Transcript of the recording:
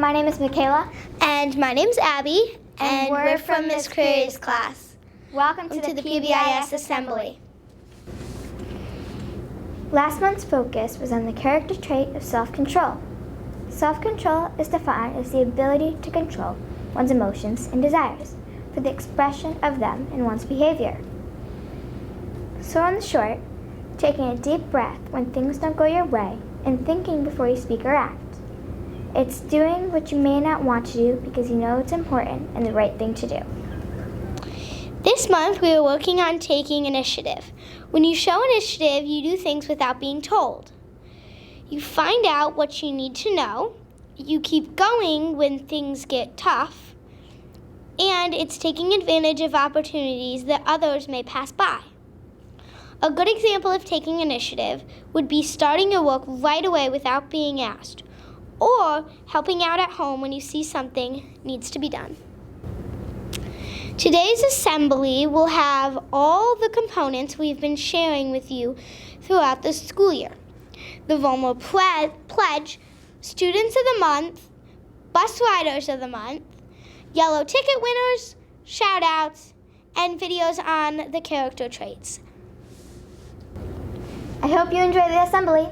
My name is Michaela. And my name's Abby. And we're from Miss Creary's class. Welcome to the PBIS Assembly. Last month's focus was on the character trait of self-control. Self-control is defined as the ability to control one's emotions and desires for the expression of them in one's behavior. So in short, taking a deep breath when things don't go your way and thinking before you speak or act. It's doing what you may not want to do because you know it's important and the right thing to do. This month we are working on taking initiative. When you show initiative, you do things without being told. You find out what you need to know, you keep going when things get tough, and it's taking advantage of opportunities that others may pass by. A good example of taking initiative would be starting your work right away without being asked, or helping out at home when you see something needs to be done. Today's assembly will have all the components we've been sharing with you throughout the school year. The Vollmer Pledge, Students of the Month, Bus Riders of the Month, Yellow Ticket winners, shout-outs, and videos on the character traits. I hope you enjoy the assembly.